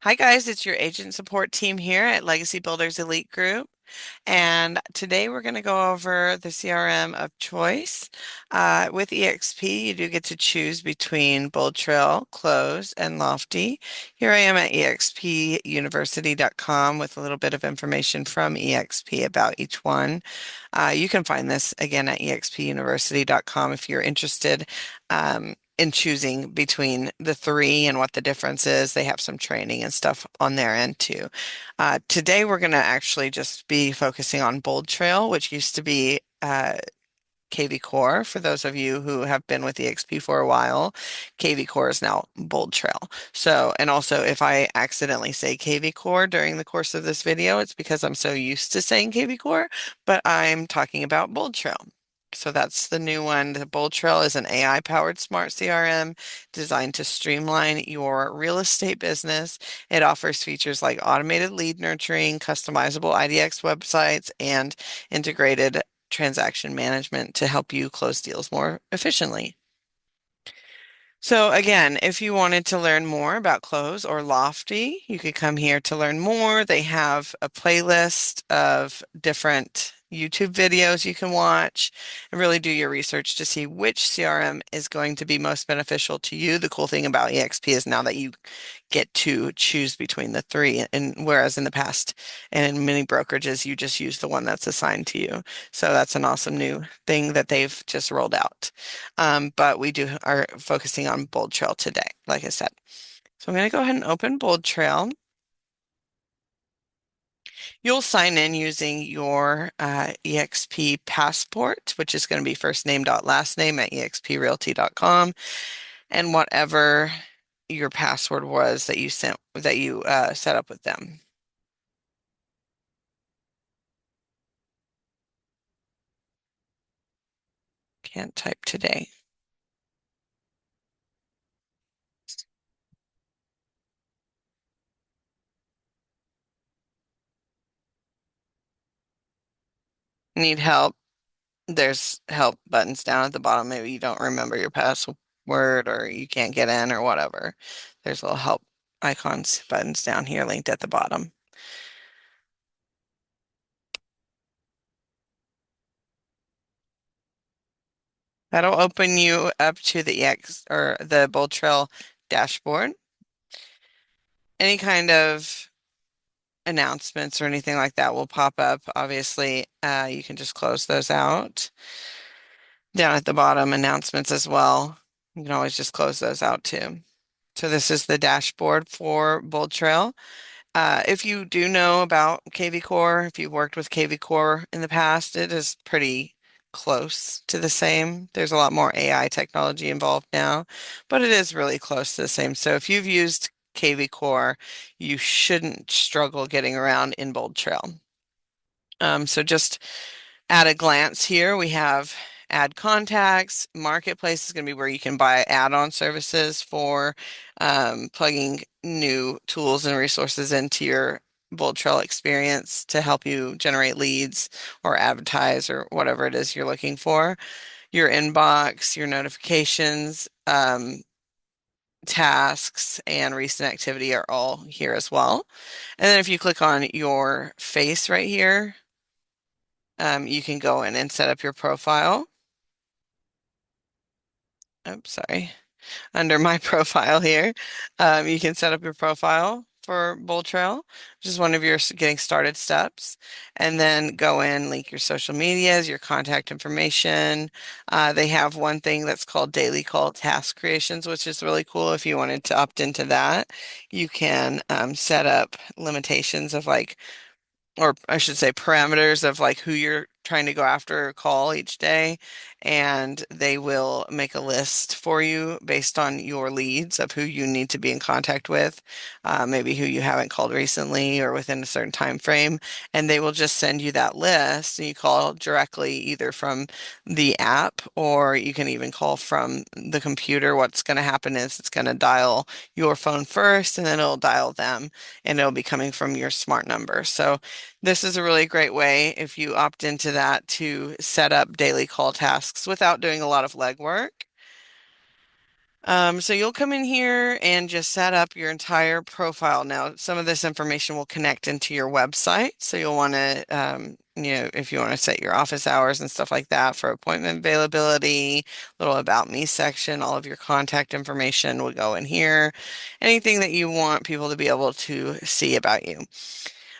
Hi guys, it's your agent support team here at Legacy Builders Elite Group. And today we're going to go over the CRM of choice. With EXP, you do get to choose between Boldtrail, Close, and Lofty. Here I am at expuniversity.com with a little bit of information from EXP about each one. You can find this again at expuniversity.com if you're interested. In choosing between the three and what the difference is. They have some training and stuff on their end too. Today we're going to actually just be focusing on Bold Trail, which used to be KV Core. For those of you who have been with EXP for a while, KV Core is now Bold Trail. So, and also if I accidentally say KV Core during the course of this video, it's because I'm so used to saying KV Core, but I'm talking about Bold Trail. So that's the new one. The Bold Trail is an AI-powered smart CRM designed to streamline your real estate business. It offers features like automated lead nurturing, customizable IDX websites, and integrated transaction management to help you close deals more efficiently. So again, if you wanted to learn more about Close or Lofty, you could come here to learn more. They have a playlist of different YouTube videos you can watch and really do your research to see which CRM is going to be most beneficial to you. The cool thing about EXP is now that you get to choose between the three, and whereas in the past and in many brokerages, you just use the one that's assigned to you. So that's an awesome new thing that they've just rolled out. But we are focusing on Bold Trail today, like I said. So I'm going to go ahead and open Bold Trail. You'll sign in using your EXP passport, which is going to be first name dot last name at exprealty.com, and whatever your password was that you set up with them. Can't type today. Need help? There's help buttons down at the bottom. Maybe you don't remember your password or you can't get in or whatever. There's little help icons, buttons down here linked at the bottom. That'll open you up to the EX or the Bold Trail dashboard. Any kind of announcements or anything like that will pop up. Obviously, you can just close those out. Down at the bottom, announcements as well. You can always just close those out too. So this is the dashboard for Bold Trail. If you do know about KV Core, if you've worked with KV Core in the past, it is pretty close to the same. There's a lot more AI technology involved now, but it is really close to the same. So if you've used KV Core, you shouldn't struggle getting around in Bold Trail. So just at a glance here, we have add contacts. Marketplace is going to be where you can buy add-on services for plugging new tools and resources into your Bold Trail experience to help you generate leads or advertise or whatever it is you're looking for. Your inbox, your notifications, tasks, and recent activity are all here as well. And then if you click on your face right here, you can go in and set up your profile. Oops, sorry. Under my profile here, you can set up your profile for Bold Trail, which is one of your getting started steps, and then go in, link your social medias, your contact information. They have one thing that's called daily call task creations, which is really cool. If you wanted to opt into that, you can set up limitations of like or I should say parameters of like who you're trying to go after or call each day, and they will make a list for you based on your leads of who you need to be in contact with, maybe who you haven't called recently or within a certain time frame, and they will just send you that list, and you call directly either from the app or you can even call from the computer. What's going to happen is it's going to dial your phone first, and then it'll dial them, and it'll be coming from your smart number. So this is a really great way if you opt into that to set up daily call tasks without doing a lot of legwork. So you'll come in here and just set up your entire profile. Now, some of this information will connect into your website. So you'll want to, if you want to set your office hours and stuff like that for appointment availability, little about me section, all of your contact information will go in here. Anything that you want people to be able to see about you.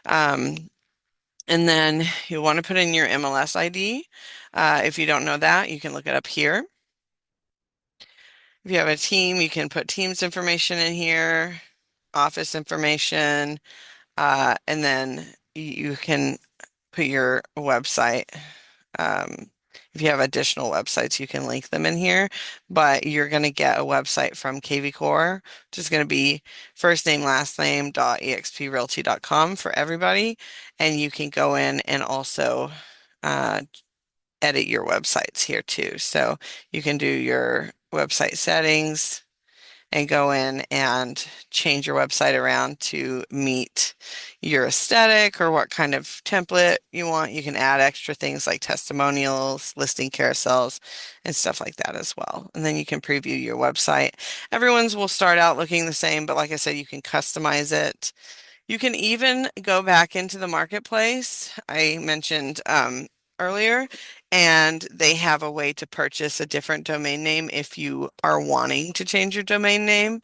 Um, and then you want to put in your MLS ID. If you don't know that, you can look it up here. If you have a team, you can put teams information in here, office information, and then you can put your website. Um, if you have additional websites, you can link them in here, but you're going to get a website from KV Core, which is going to be first name, last name, .exprealty.com for everybody. And you can go in and also uh, edit your websites here too. So you can do your website settings and go in and change your website around to meet your aesthetic or what kind of template you want. You can add extra things like testimonials, listing carousels, and stuff like that as well. And then you can preview your website. Everyone's will start out looking the same, but like I said, you can customize it. You can even go back into the marketplace I mentioned earlier, and they have a way to purchase a different domain name if you are wanting to change your domain name.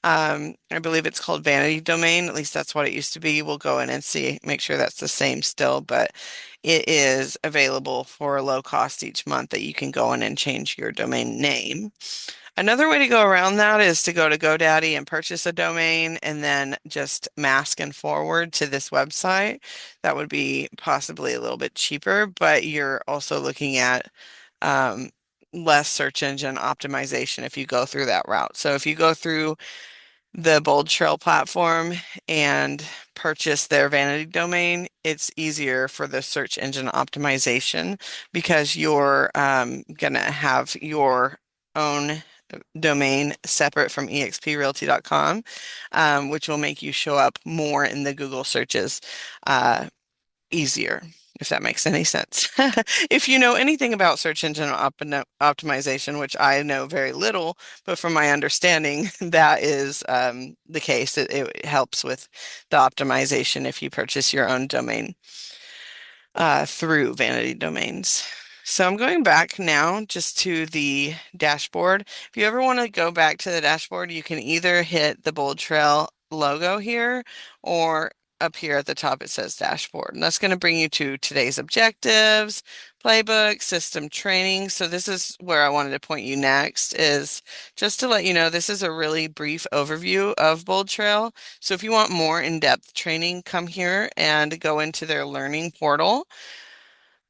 I believe it's called Vanity Domain. At least that's what it used to be. We'll go in and see, make sure that's the same still, but it is available for a low cost each month that you can go in and change your domain name. Another way to go around that is to go to GoDaddy and purchase a domain and then just mask and forward to this website. That would be possibly a little bit cheaper, but you're also looking at um, less search engine optimization if you go through that route. So if you go through the Boldtrail platform and purchase their vanity domain, it's easier for the search engine optimization because you're going to have your own domain separate from exprealty.com, which will make you show up more in the Google searches uh, easier, if that makes any sense. If you know anything about search engine optimization, which I know very little, but from my understanding, that is the case. It helps with the optimization if you purchase your own domain through Vanity Domains. So I'm going back now just to the dashboard. If you ever want to go back to the dashboard, you can either hit the Bold Trail logo here or up here at the top it says dashboard. And that's going to bring you to today's objectives, playbook, system training. So this is where I wanted to point you next is just to let you know this is a really brief overview of Bold Trail. So if you want more in-depth training, come here and go into their learning portal.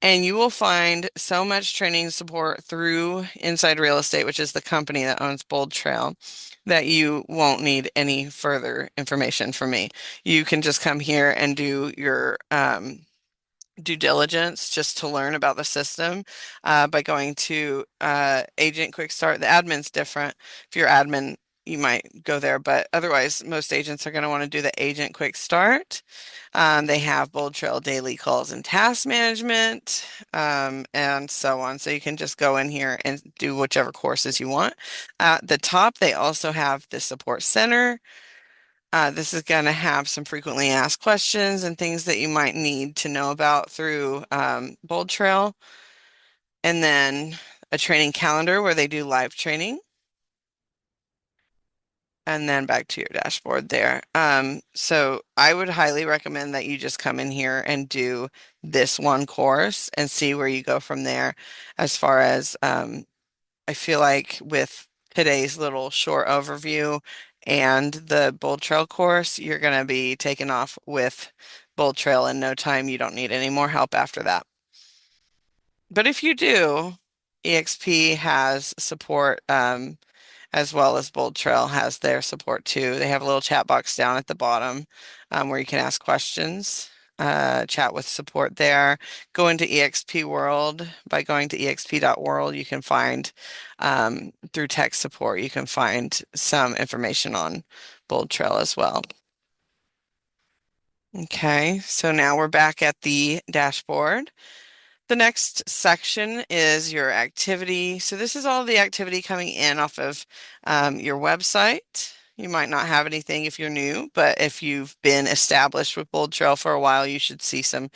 And you will find so much training support through Inside Real Estate, which is the company that owns Bold Trail, that you won't need any further information from me. You can just come here and do your due diligence just to learn about the system by going to Agent Quick Start. The admin's different. If you're admin, you might go there, but otherwise, most agents are going to want to do the Agent Quick Start. They have Bold Trail daily calls and task management, and so on. So you can just go in here and do whichever courses you want. At the top, they also have the support center. This is going to have some frequently asked questions and things that you might need to know about through Bold Trail. And then a training calendar where they do live training. And then back to your dashboard there. So I would highly recommend that you just come in here and do this one course and see where you go from there. As far as I feel like with today's little short overview and the Bold Trail course, you're going to be taken off with Bold Trail in no time. You don't need any more help after that. But if you do, EXP has support as well as Bold Trail has their support too. They have a little chat box down at the bottom where you can ask questions, chat with support there. Go into EXP World. By going to exp.world, you can find through tech support, you can find some information on Bold Trail as well. Okay, so now we're back at the dashboard. The next section is your activity. So this is all the activity coming in off of your website. You might not have anything if you're new, but if you've been established with Bold Trail for a while, you should see some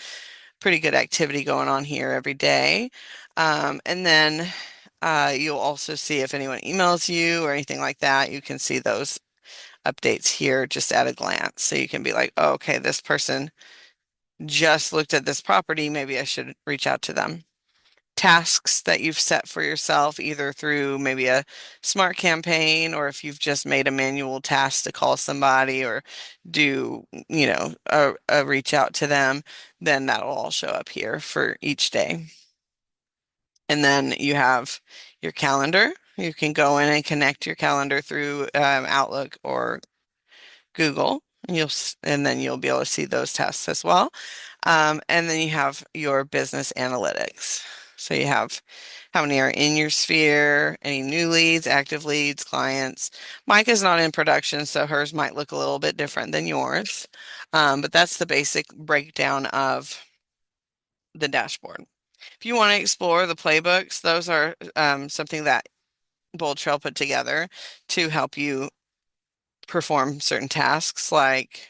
pretty good activity going on here every day. And then you'll also see if anyone emails you or anything like that. You can see those updates here just at a glance. So you can be like, oh, okay, this person just looked at this property. Maybe I should reach out to them. Tasks that you've set for yourself, either through maybe a smart campaign or if you've just made a manual task to call somebody or do, a reach out to them, then that'll all show up here for each day. And then you have your calendar. You can go in and connect your calendar through Outlook or Google. And then you'll be able to see those tests as well. And then you have your business analytics. So you have how many are in your sphere, any new leads, active leads, clients. Micah's not in production, so hers might look a little bit different than yours. But that's the basic breakdown of the dashboard. If you want to explore the playbooks, those are something that Bold Trail put together to help you perform certain tasks. Like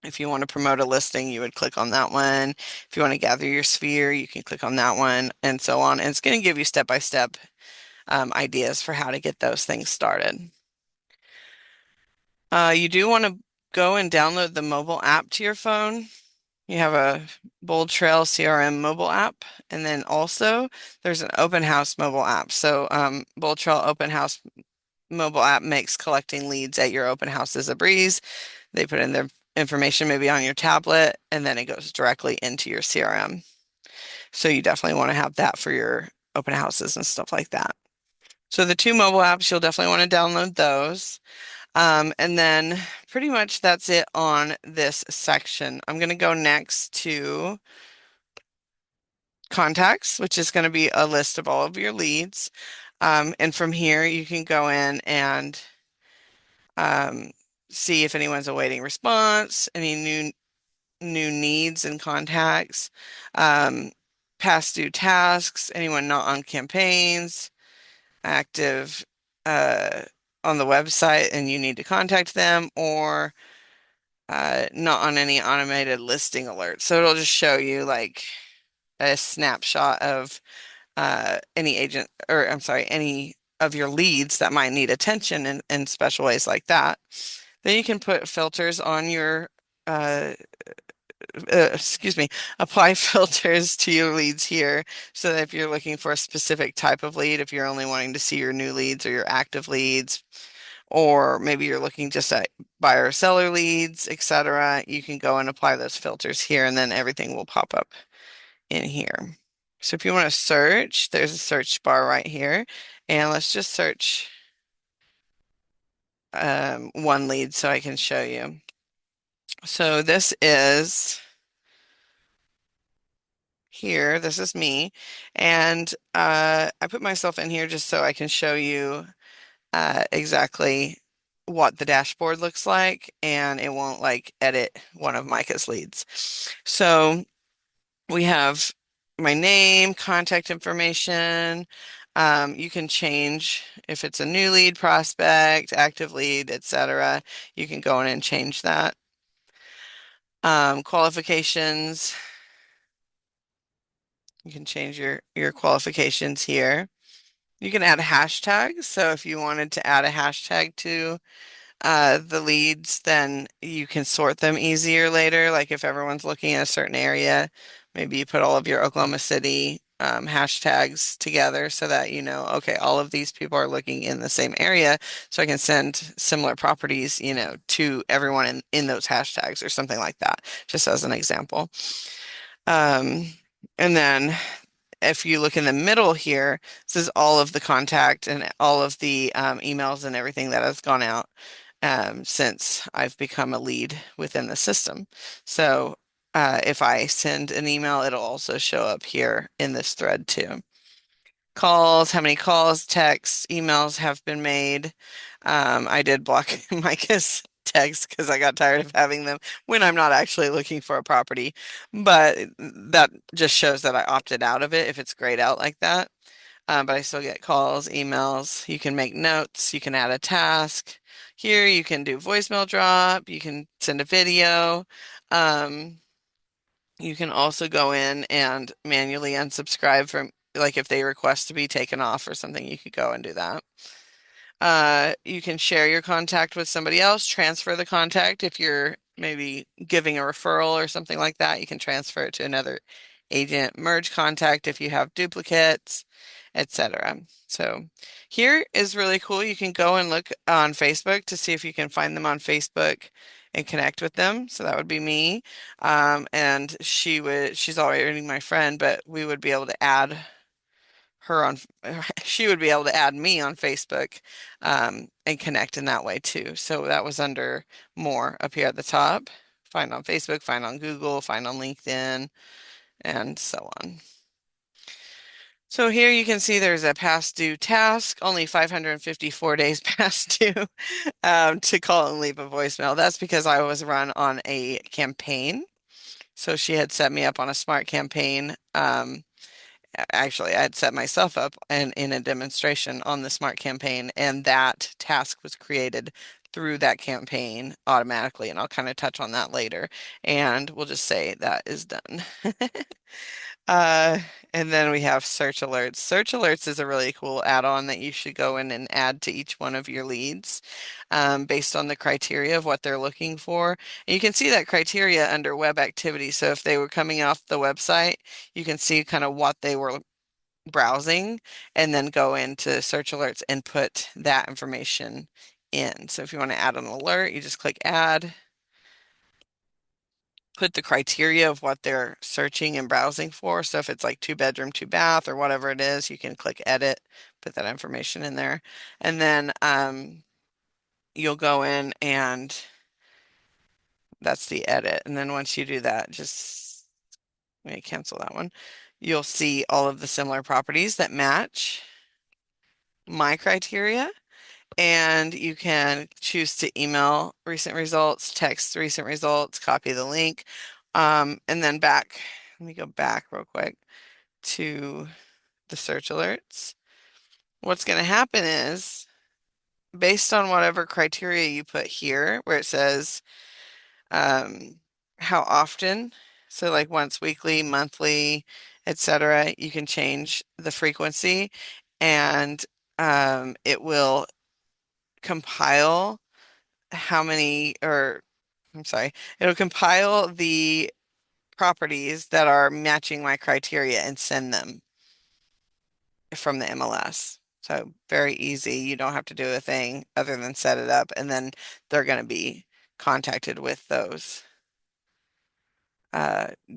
if you want to promote a listing, you would click on that one. If you want to gather your sphere, you can click on that one, and so on. And it's going to give you step-by-step ideas for how to get those things started. You do want to go and download the mobile app to your phone. You have a Bold Trail CRM mobile app, and then also there's an open house mobile app. So Bold Trail open house mobile app makes collecting leads at your open houses a breeze. They put in their information maybe on your tablet, and then it goes directly into your CRM. So you definitely want to have that for your open houses and stuff like that. So the two mobile apps, you'll definitely want to download those. And then pretty much that's it on this section. I'm going to go next to contacts, which is going to be a list of all of your leads. And from here, you can go in and see if anyone's awaiting response, any new needs and contacts, past due tasks, anyone not on campaigns, active on the website and you need to contact them, or not on any automated listing alerts. So it'll just show you like a snapshot of any agent, or I'm sorry, any of your leads that might need attention in special ways like that. Then you can put filters on your excuse me, apply filters to your leads here so that if you're looking for a specific type of lead, if you're only wanting to see your new leads or your active leads, or maybe you're looking just at buyer or seller leads, etc., you can go and apply those filters here and then everything will pop up in here. So if you want to search, there's a search bar right here, and let's just search one lead so I can show you. So this is here, this is me, and I put myself in here just so I can show you exactly what the dashboard looks like, and it won't like edit one of Micah's leads. So we have my name, contact information. You can change if it's a new lead, prospect, active lead, etc. You can go in and change that. Qualifications. You can change your qualifications here. You can add hashtags. So if you wanted to add a hashtag to the leads, then you can sort them easier later. Like if everyone's looking at a certain area, maybe you put all of your Oklahoma City hashtags together so that you know, okay, all of these people are looking in the same area, so I can send similar properties, to everyone in those hashtags or something like that, just as an example. And then if you look in the middle here, this is all of the contact and all of the emails and everything that has gone out since I've become a lead within the system. So if I send an email, it'll also show up here in this thread too. Calls, how many calls, texts, emails have been made. I did block Micah's text because I got tired of having them when I'm not actually looking for a property. But that just shows that I opted out of it if it's grayed out like that. But I still get calls, emails. You can make notes. You can add a task. Here you can do voicemail drop. You can send a video. Um, you can also go in and manually unsubscribe from, like if they request to be taken off or something, you could go and do that. You can share your contact with somebody else, transfer the contact if you're maybe giving a referral or something like that. You can transfer it to another agent, merge contact if you have duplicates, etc. So here is really cool. You can go and look on Facebook to see if you can find them on Facebook and connect with them. So that would be me. And she's already my friend, but we would be able to add her on, she would be able to add me on Facebook and connect in that way too. So that was under more up here at the top. Find on Facebook, find on Google, find on LinkedIn, and so on. So here you can see there's a past due task, only 554 days past due to call and leave a voicemail. That's because I was run on a campaign. So she had set me up on a smart campaign. Actually, I had set myself up in a demonstration on the smart campaign, and that task was created through that campaign automatically. And I'll kind of touch on that later. And we'll just say that is done. Uh, and then we have search alerts. Search alerts is a really cool add-on that you should go in and add to each one of your leads based on the criteria of what they're looking for. And you can see that criteria under web activity. So if they were coming off the website, you can see kind of what they were browsing and then go into search alerts and put that information in. So if you want to add an alert, you just click add, put the criteria of what they're searching and browsing for. So if it's like 2 bedroom, 2 bath, or whatever it is, you can click edit, put that information in there. And then you'll go in and that's the edit. And then once you do that, just let me cancel that one. You'll see all of the similar properties that match my criteria. And you can choose to email recent results, text recent results, copy the link, and then back. Let me go back real quick to the search alerts. What's going to happen is based on whatever criteria you put here, where it says how often, so like once weekly, monthly, etc., you can change the frequency and it will compile how many, or I'm sorry, it'll compile the properties that are matching my criteria and send them from the MLS. So very easy. You don't have to do a thing other than set it up, and then they're going to be contacted with those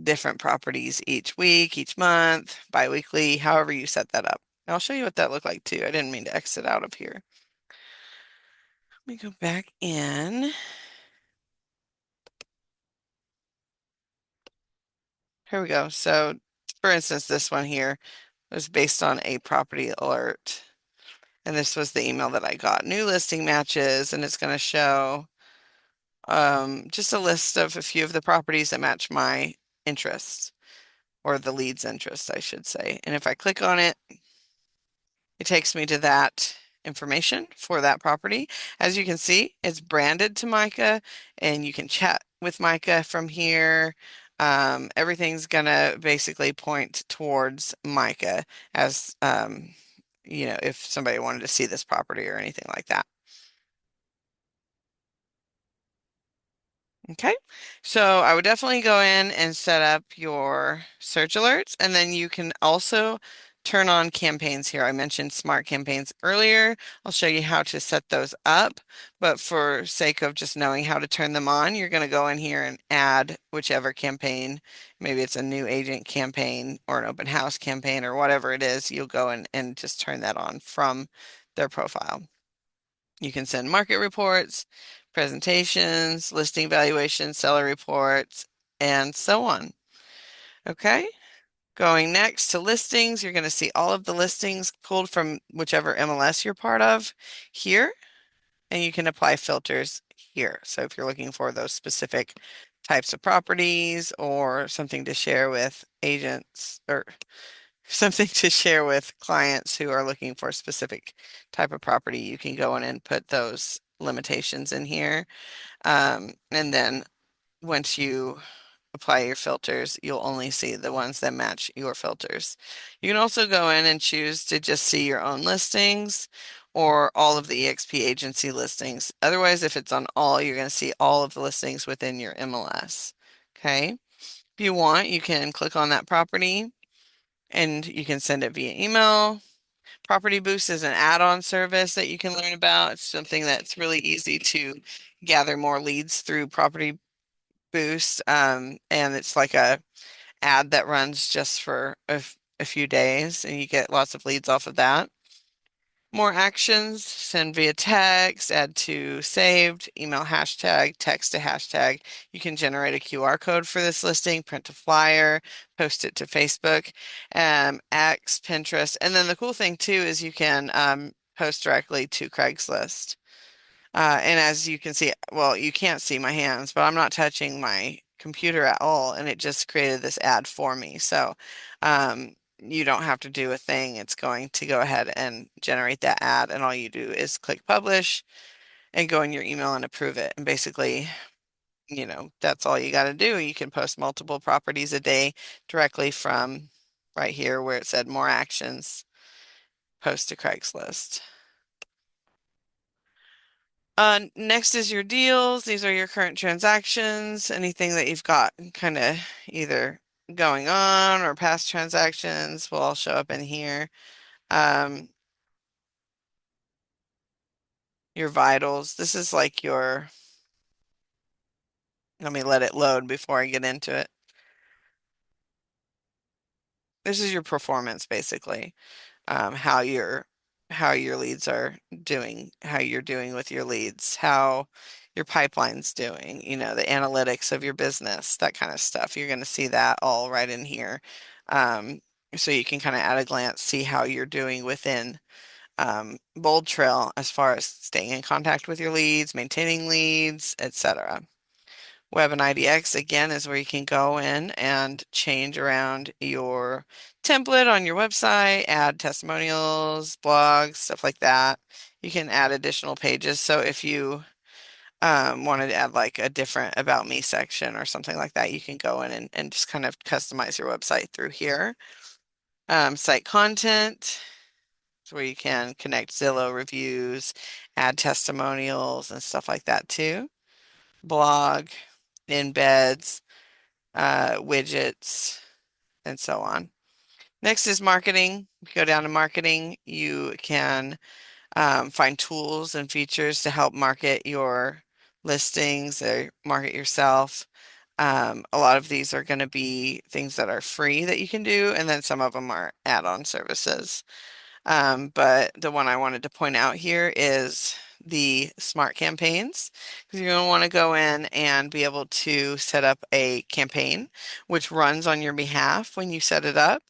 different properties each week, each month, bi-weekly, however you set that up. And I'll show you what that looked like too. I didn't mean to exit out of here. Let me go back in. Here we go. So for instance, this one here was based on a property alert. And this was the email that I got. New listing matches, and it's going to show just a list of a few of the properties that match my interests, or the lead's interest, I should say. And if I click on it, it takes me to that information for that property. As you can see, it's branded to Micah, and you can chat with Micah from here. Everything's gonna basically point towards Micah as if somebody wanted to see this property or anything like that. Okay, so I would definitely go in and set up your search alerts, and then you can also turn on campaigns here. I mentioned smart campaigns earlier. I'll show you how to set those up, but for sake of just knowing how to turn them on, you're going to go in here and add whichever campaign. Maybe it's a new agent campaign or an open house campaign or whatever it is. You'll go in and just turn that on from their profile. You can send market reports, presentations, listing evaluations, seller reports, and so on. Okay, going next to listings, you're going to see all of the listings pulled from whichever MLS you're part of here, and you can apply filters here. So if you're looking for those specific types of properties or something to share with agents or something to share with clients who are looking for a specific type of property, you can go in and put those limitations in here. And then once you apply your filters, you'll only see the ones that match your filters. You can also go in and choose to just see your own listings or all of the EXP agency listings. Otherwise, if it's on all, you're going to see all of the listings within your MLS. Okay. If you want, you can click on that property and you can send it via email. Property Boost is an add-on service that you can learn about. It's something that's really easy to gather more leads through Property Boost. And it's like a ad that runs just for a few days and you get lots of leads off of that. More actions, send via text, add to saved, email hashtag, text to hashtag. You can generate a QR code for this listing, print a flyer, post it to Facebook, X, Pinterest. And then the cool thing too is you can post directly to Craigslist. And as you can see, well, you can't see my hands, but I'm not touching my computer at all, and it just created this ad for me. So you don't have to do a thing. It's going to go ahead and generate that ad, and all you do is click publish and go in your email and approve it. And basically, that's all you got to do. You can post multiple properties a day directly from right here where it said more actions, post to Craigslist. Next is your deals. These are your current transactions, anything that you've got kind of either going on or past transactions will all show up in here. Um, your vitals. This is like let me let it load before I get into it. This is your performance basically. How your leads are doing, how you're doing with your leads, how your pipeline's doing, the analytics of your business, that kind of stuff. You're going to see that all right in here. So you can kind of at a glance see how you're doing within Boldtrail as far as staying in contact with your leads, maintaining leads, etc. Web and IDX again is where you can go in and change around your template on your website, add testimonials, blogs, stuff like that. You can add additional pages. So if you wanted to add like a different about me section or something like that, you can go in and just kind of customize your website through here. Site content is where you can connect Zillow reviews, add testimonials and stuff like that too. Blog, embeds, widgets, and so on. Next is marketing. If you go down to marketing, you can find tools and features to help market your listings or market yourself. A lot of these are going to be things that are free that you can do, and then some of them are add-on services. But the one I wanted to point out here is the smart campaigns, because you're going to want to go in and be able to set up a campaign which runs on your behalf when you set it up.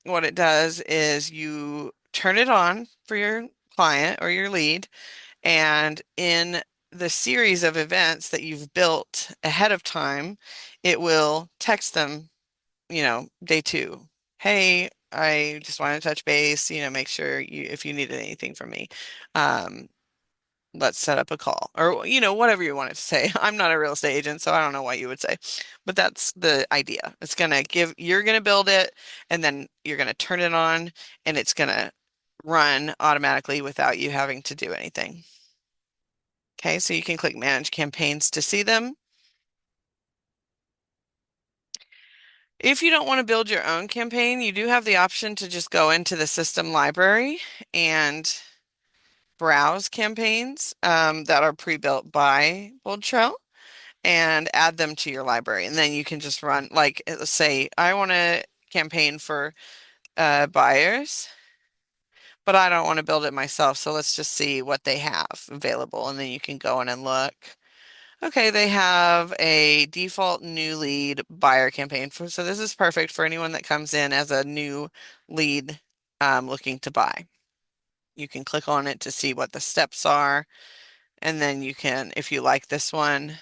What it does is you turn it on for your client or your lead, and in the series of events that you've built ahead of time, it will text them, day two. Hey, I just want to touch base, make sure if you needed anything from me, um, let's set up a call or, whatever you want it to say. I'm not a real estate agent, so I don't know what you would say, but that's the idea. You're going to build it and then you're going to turn it on and it's going to run automatically without you having to do anything. Okay, so you can click manage campaigns to see them. If you don't want to build your own campaign, you do have the option to just go into the system library and browse campaigns that are pre-built by Boldtrail and add them to your library. And then you can just run, like, let's say I want a campaign for buyers, but I don't want to build it myself. So let's just see what they have available. And then you can go in and look. Okay, they have a default new lead buyer campaign. So this is perfect for anyone that comes in as a new lead looking to buy. You can click on it to see what the steps are. And then you can, if you like this one,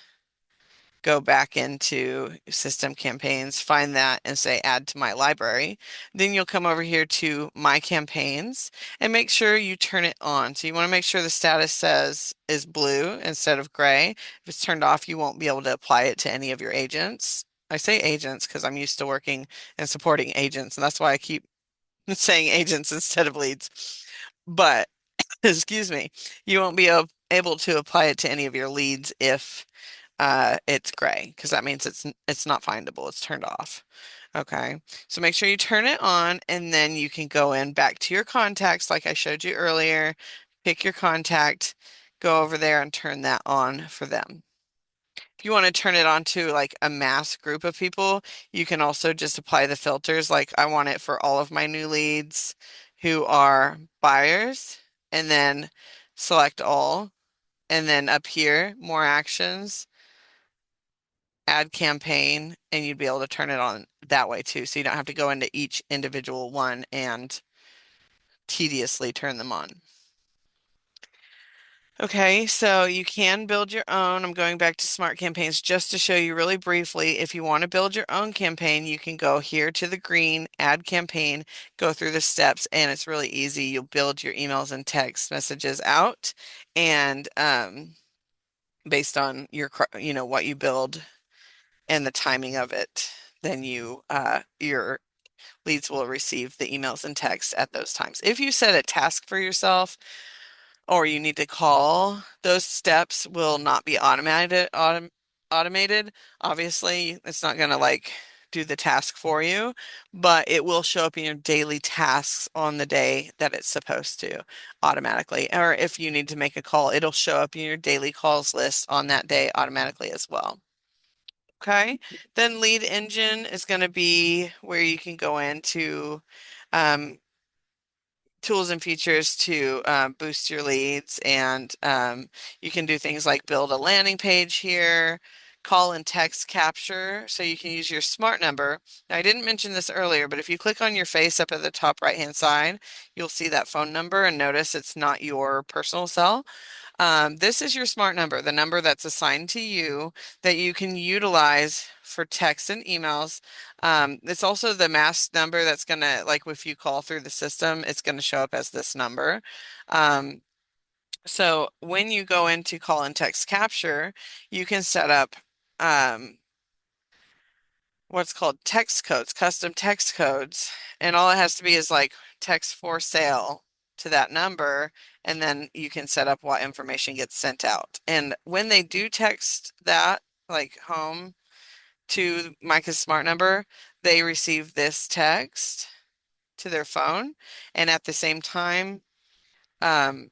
go back into system campaigns, find that and say add to my library. Then you'll come over here to my campaigns and make sure you turn it on. So you want to make sure the status says is blue instead of gray. If it's turned off, you won't be able to apply it to any of your agents. I say agents because I'm used to working and supporting agents, and that's why I keep saying agents instead of leads. But excuse me, you won't be able to apply it to any of your leads if it's gray, because that means it's not findable. It's turned off. Okay, so make sure you turn it on, and then you can go in back to your contacts like I showed you earlier, pick your contact, go over there and turn that on for them. If you want to turn it on to like a mass group of people, you can also just apply the filters. Like I want it for all of my new leads who are buyers, and then select all, and then up here, more actions, add campaign, and you'd be able to turn it on that way too. So you don't have to go into each individual one and tediously turn them on. Okay, so you can build your own. I'm going back to Smart Campaigns just to show you really briefly. If you want to build your own campaign, you can go here to the green, add campaign, go through the steps, and it's really easy. You'll build your emails and text messages out, and based on your, what you build and the timing of it, then your leads will receive the emails and texts at those times. If you set a task for yourself or you need to call, those steps will not be automated. Obviously, it's not going to like do the task for you, but it will show up in your daily tasks on the day that it's supposed to automatically. Or if you need to make a call, it'll show up in your daily calls list on that day automatically as well. Okay, then lead engine is going to be where you can go into um, tools and features to boost your leads, and you can do things like build a landing page here, call and text capture, so you can use your smart number. Now, I didn't mention this earlier, but if you click on your face up at the top right hand side, you'll see that phone number, and notice it's not your personal cell. This is your smart number, the number that's assigned to you that you can utilize for text and emails. It's also the mass number that's going to, like if you call through the system, it's going to show up as this number. So when you go into call and text capture, you can set up what's called text codes, custom text codes, and all it has to be is like text for sale to that number, and then you can set up what information gets sent out. And when they do text that, like home to Micah's smart number, they receive this text to their phone, and at the same time, um,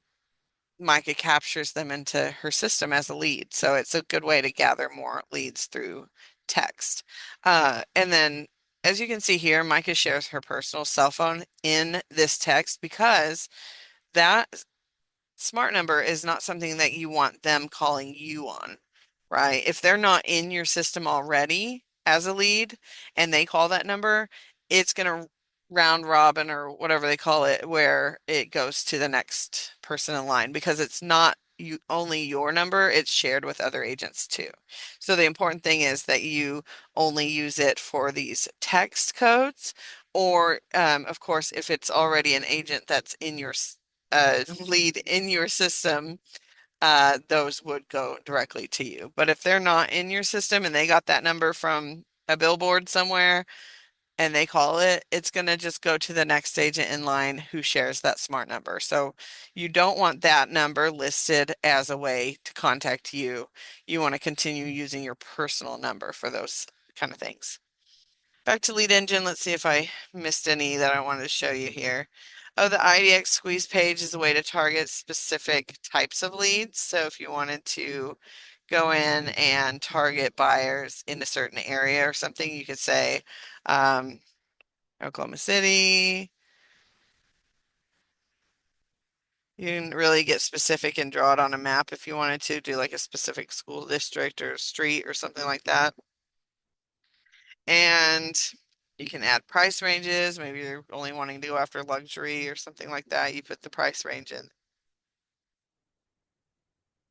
Micah captures them into her system as a lead. So it's a good way to gather more leads through text. And then as you can see here, Micah shares her personal cell phone in this text because that smart number is not something that you want them calling you on, right? If they're not in your system already as a lead and they call that number, it's going to round robin or whatever they call it, where it goes to the next person in line because it's not you only your number, it's shared with other agents too. So the important thing is that you only use it for these text codes, or of course, if it's already an agent that's in your lead in your system, those would go directly to you. But if they're not in your system and they got that number from a billboard somewhere and they call it, it's going to just go to the next agent in line who shares that smart number. So you don't want that number listed as a way to contact you. You want to continue using your personal number for those kind of things. Back to lead engine. Let's see if I missed any that I wanted to show you here. Oh, the IDX squeeze page is a way to target specific types of leads. So if you wanted to go in and target buyers in a certain area or something, you could say Oklahoma City. You can really get specific and draw it on a map if you wanted to do like a specific school district or street or something like that. And you can add price ranges. Maybe you're only wanting to go after luxury or something like that. You put the price range in.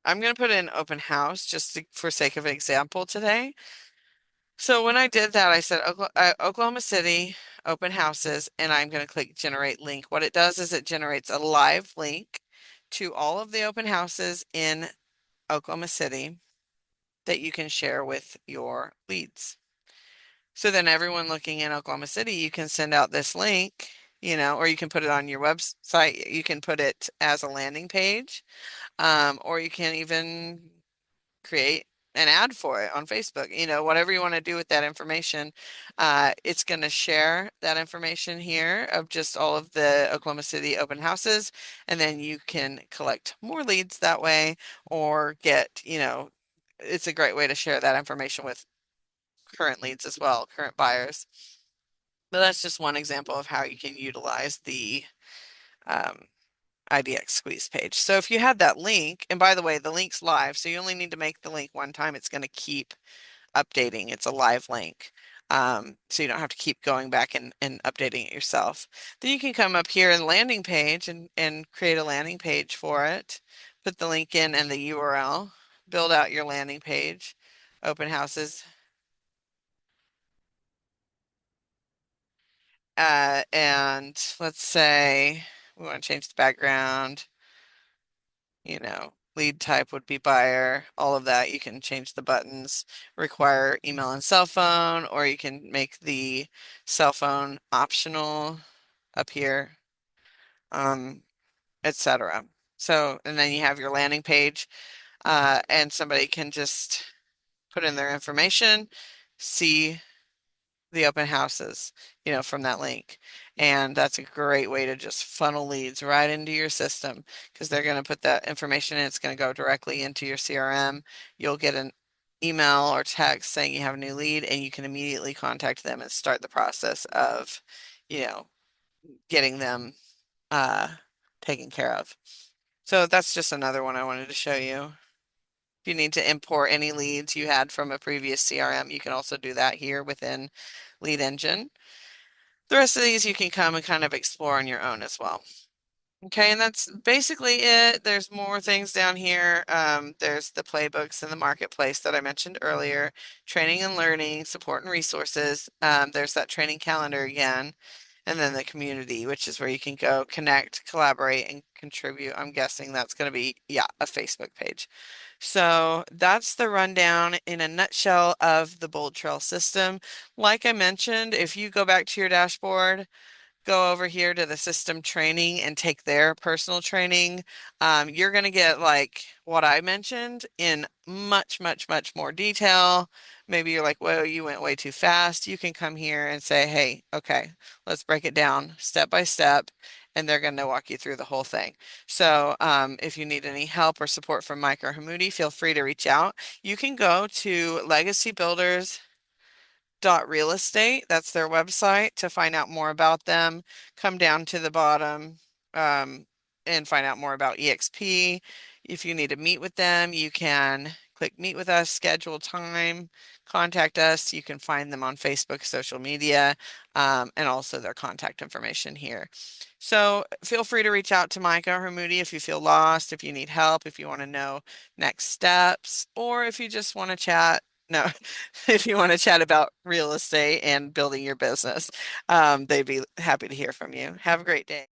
I'm going to put in open house just for sake of example today. So when I did that, I said Oklahoma City open houses, and I'm going to click generate link. What it does is it generates a live link to all of the open houses in Oklahoma City that you can share with your leads. So then everyone looking in Oklahoma City, you can send out this link, or you can put it on your website. You can put it as a landing page, or you can even create an ad for it on Facebook. Whatever you want to do with that information, it's going to share that information here of just all of the Oklahoma City open houses, and then you can collect more leads that way, or it's a great way to share that information with current leads as well, current buyers. But that's just one example of how you can utilize the um, IDX squeeze page. So if you had that link, and by the way, the link's live, so you only need to make the link one time. It's going to keep updating. It's a live link. So you don't have to keep going back and updating it yourself. Then you can come up here in landing page and create a landing page for it. Put the link in and the URL. Build out your landing page. Open houses. And let's say we want to change the background. Lead type would be buyer, all of that. You can change the buttons, require email and cell phone, or you can make the cell phone optional up here, etc. So, and then you have your landing page, and somebody can just put in their information, see the open houses, from that link. And that's a great way to just funnel leads right into your system, because they're going to put that information in. It's going to go directly into your CRM. You'll get an email or text saying you have a new lead, and you can immediately contact them and start the process of, you know, getting them uh, taken care of. So that's just another one I wanted to show you. If you need to import any leads you had from a previous CRM, you can also do that here within Lead Engine. The rest of these you can come and kind of explore on your own as well. Okay, and that's basically it. There's more things down here. There's the playbooks and the marketplace that I mentioned earlier, training and learning, support and resources. There's that training calendar again, and then the community, which is where you can go connect, collaborate, and contribute. I'm guessing that's going to be, yeah, a Facebook page. So that's the rundown in a nutshell of the Boldtrail system. Like I mentioned, if you go back to your dashboard, go over here to the system training and take their personal training, you're going to get like what I mentioned in much, much, much more detail. Maybe you're like, whoa, you went way too fast. You can come here and say, hey, okay, let's break it down step by step. And they're going to walk you through the whole thing. So if you need any help or support from Mike or Hamudi, feel free to reach out. You can go to Legacy Builders real estate. That's their website to find out more about them. Come down to the bottom and find out more about EXP. If you need to meet with them, you can click meet with us, schedule time, contact us. You can find them on Facebook, social media, and also their contact information here. So feel free to reach out to Micah or Moody if you feel lost, if you need help, if you want to know next steps, or if you just want to chat. No, if you want to chat about real estate and building your business, they'd be happy to hear from you. Have a great day.